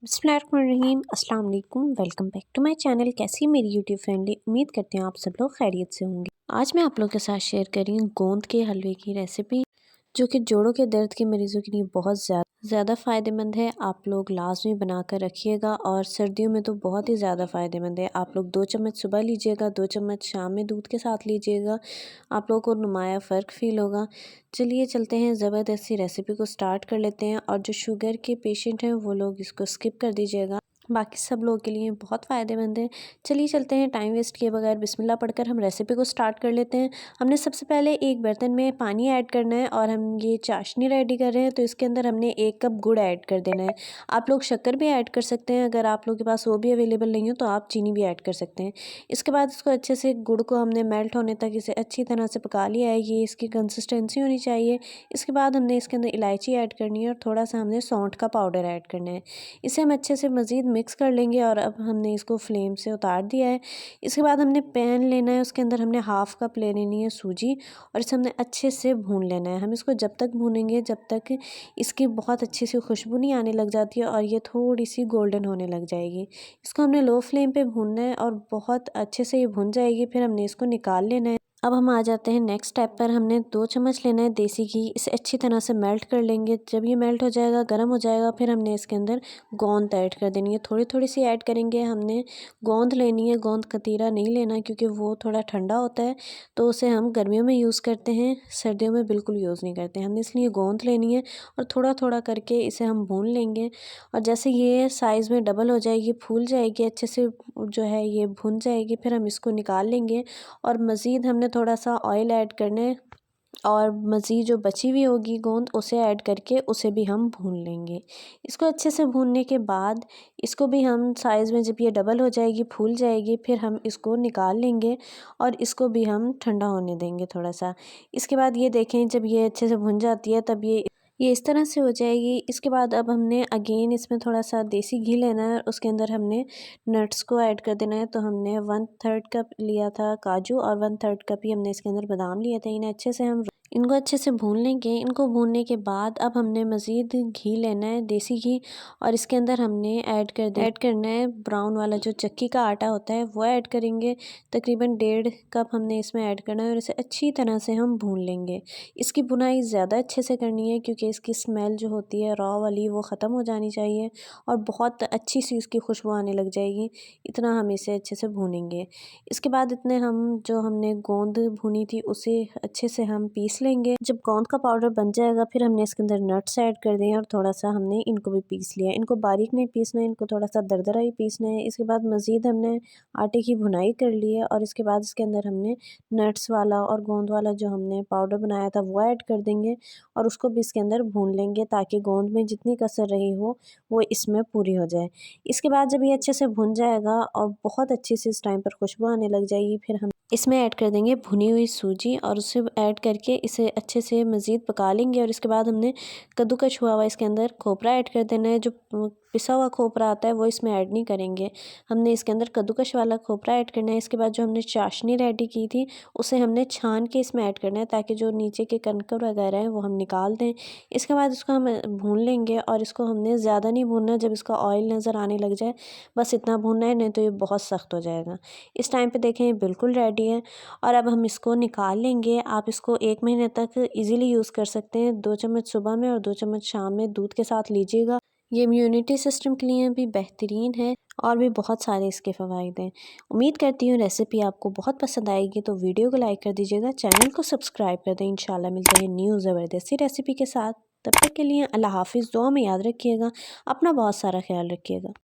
बिस्मिल्लाहिर्रहमानिर्रहीम अस्सलाम वालेकुम। Welcome back to my channel. कैसी है मेरी यूट्यूब फैमिली? उम्मीद करते हैं आप सब लोग खैरियत से होंगे। आज मैं आप लोगों के साथ शेयर कर रही हूँ गोंद के हलवे की रेसिपी, जो कि जोड़ों के दर्द के मरीजों के लिए बहुत ज़्यादा फ़ायदेमंद है। आप लोग लाजमी बना कर रखिएगा और सर्दियों में तो बहुत ही ज़्यादा फ़ायदेमंद है। आप लोग 2 चम्मच सुबह लीजिएगा, 2 चम्मच शाम में दूध के साथ लीजिएगा, आप लोगों को नुमाया फ़र्क फ़ील होगा। चलिए चलते हैं, ज़बरदस्ती रेसिपी को स्टार्ट कर लेते हैं। और जो शुगर के पेशेंट हैं वो लोग इसको स्किप कर दीजिएगा, बाकी सब लोगों के लिए बहुत फ़ायदेमंद है। चलिए चलते हैं, टाइम वेस्ट किए बगैर बिस्मिल्लाह पढ़कर हम रेसिपी को स्टार्ट कर लेते हैं। हमने सबसे पहले एक बर्तन में पानी ऐड करना है और हम ये चाशनी रेडी कर रहे हैं, तो इसके अंदर हमने 1 कप गुड़ ऐड कर देना है। आप लोग शक्कर भी ऐड कर सकते हैं, अगर आप लोगों के पास वो भी अवेलेबल नहीं हो तो आप चीनी भी ऐड कर सकते हैं। इसके बाद इसको अच्छे से गुड़ को हमने मेल्ट होने तक इसे अच्छी तरह से पका लिया है। ये इसकी कंसिस्टेंसी होनी चाहिए। इसके बाद हमने इसके अंदर इलायची ऐड करनी है और थोड़ा सा हमने सौंठ का पाउडर ऐड करना है। इसे हम अच्छे से मज़ीद मिक्स कर लेंगे और अब हमने इसको फ्लेम से उतार दिया है। इसके बाद हमने पैन लेना है, उसके अंदर हमने हाफ़ कप ले लेनी है सूजी और इसे हमने अच्छे से भून लेना है। हम इसको जब तक भूनेंगे जब तक इसकी बहुत अच्छी सी खुशबू नहीं आने लग जाती है और ये थोड़ी सी गोल्डन होने लग जाएगी। इसको हमने लो फ्लेम पे भूनना है और बहुत अच्छे से ये भुन जाएगी, फिर हमने इसको निकाल लेना है। अब हम आ जाते हैं नेक्स्ट स्टेप पर। हमने 2 चम्मच लेना है देसी घी, इसे अच्छी तरह से मेल्ट कर लेंगे। जब ये मेल्ट हो जाएगा, गर्म हो जाएगा, फिर हमने इसके अंदर गोंद ऐड कर देनी है। थोड़ी थोड़ी सी ऐड करेंगे। हमने गोंद लेनी है, गोंद कतीरा नहीं लेना क्योंकि वो थोड़ा ठंडा होता है, तो उसे हम गर्मियों में यूज़ करते हैं, सर्दियों में बिल्कुल यूज़ नहीं करते। हमने इसलिए गोंद लेनी है और थोड़ा थोड़ा करके इसे हम भून लेंगे। और जैसे ये साइज़ में डबल हो जाएगी, फूल जाएगी अच्छे से, जो है ये भुन जाएगी, फिर हम इसको निकाल लेंगे। और मज़ीद हमने थोड़ा सा ऑयल ऐड करना है और मज़ीद जो बची हुई होगी गोंद उसे ऐड करके उसे भी हम भून लेंगे। इसको अच्छे से भूनने के बाद इसको भी हम साइज़ में, जब ये डबल हो जाएगी, फूल जाएगी, फिर हम इसको निकाल लेंगे और इसको भी हम ठंडा होने देंगे थोड़ा सा। इसके बाद ये देखें, जब ये अच्छे से भुन जाती है तब ये इस तरह से हो जाएगी। इसके बाद अब हमने अगेन इसमें थोड़ा सा देसी घी लेना है, उसके अंदर हमने नट्स को ऐड कर देना है। तो हमने 1/3 कप लिया था काजू और 1/3 कप ही हमने इसके अंदर बादाम लिए थे। इन्हें अच्छे से हम इनको अच्छे से भून लेंगे। इनको भूनने के बाद अब हमने मज़ीद घी लेना है, देसी घी, और इसके अंदर हमने ऐड करना है ब्राउन वाला जो चक्की का आटा होता है वो ऐड करेंगे। तकरीबन 1.5 कप हमने इसमें ऐड करना है और इसे अच्छी तरह से हम भून लेंगे। इसकी भुनाई ज़्यादा अच्छे से करनी है क्योंकि इसकी स्मेल जो होती है रॉ वाली वो ख़त्म हो जानी चाहिए और बहुत अच्छी सी इसकी खुशबू आने लग जाएगी। इतना हम इसे अच्छे से भूनेंगे। इसके बाद इतने हम जो हमने गोंद भुनी थी उसे अच्छे से हम पीस लेंगे। जब गोंद का पाउडर बन जाएगा, फिर हमने इसके अंदर नट्स ऐड कर दिए और थोड़ा सा हमने इनको भी पीस लिया। इनको बारीक नहीं पीसना है, इनको थोड़ा सा दरदरा ही पीसना है। इसके बाद मज़ीद हमने आटे की भुनाई कर ली है और इसके बाद इसके अंदर हमने नट्स वाला और गोंद वाला जो हमने पाउडर बनाया था वो ऐड कर देंगे और उसको भी इसके अंदर भून लेंगे ताकि गोंद में जितनी कसर रही हो वो इसमें पूरी हो जाए। इसके बाद जब ये अच्छे से भुन जाएगा और बहुत अच्छी सी इस टाइम पर खुशबू आने लग जाएगी, फिर हम इसमें ऐड कर देंगे भुनी हुई सूजी और उसे ऐड करके इसे अच्छे से मज़ीद पका लेंगे। और इसके बाद हमने कद्दूकस हुआ इसके अंदर खोपरा ऐड कर देना है। जो पिसा हुआ खोपरा आता है वो इसमें ऐड नहीं करेंगे, हमने इसके अंदर कद्दूकस वाला खोपरा ऐड करना है। इसके बाद जो हमने चाशनी रेडी की थी उसे हमने छान के इसमें ऐड करना है ताकि जो नीचे के कंकर वगैरह हैं वो हम निकाल दें। इसके बाद इसको हम भून लेंगे और इसको हमने ज़्यादा नहीं भूनना, जब इसका ऑयल नज़र आने लग जाए बस इतना भूनना है, नहीं तो ये बहुत सख्त हो जाएगा। इस टाइम पे देखें ये बिल्कुल रेडी है और अब हम इसको निकाल लेंगे। आप इसको 1 महीने तक इजीली यूज़ कर सकते हैं। 2 चम्मच सुबह में और 2 चम्मच शाम में दूध के साथ लीजिएगा। ये इम्यूनिटी सिस्टम के लिए भी बेहतरीन है और भी बहुत सारे इसके फ़वाइद हैं। उम्मीद करती हूँ रेसिपी आपको बहुत पसंद आएगी, तो वीडियो को लाइक कर दीजिएगा, चैनल को सब्सक्राइब कर दें। इंशाल्लाह मिलते हैं न्यू ज़बरदस्ती रेसिपी के साथ। तब तक के लिए अल्लाह हाफ़िज़। दुआ में याद रखिएगा, अपना बहुत सारा ख्याल रखिएगा।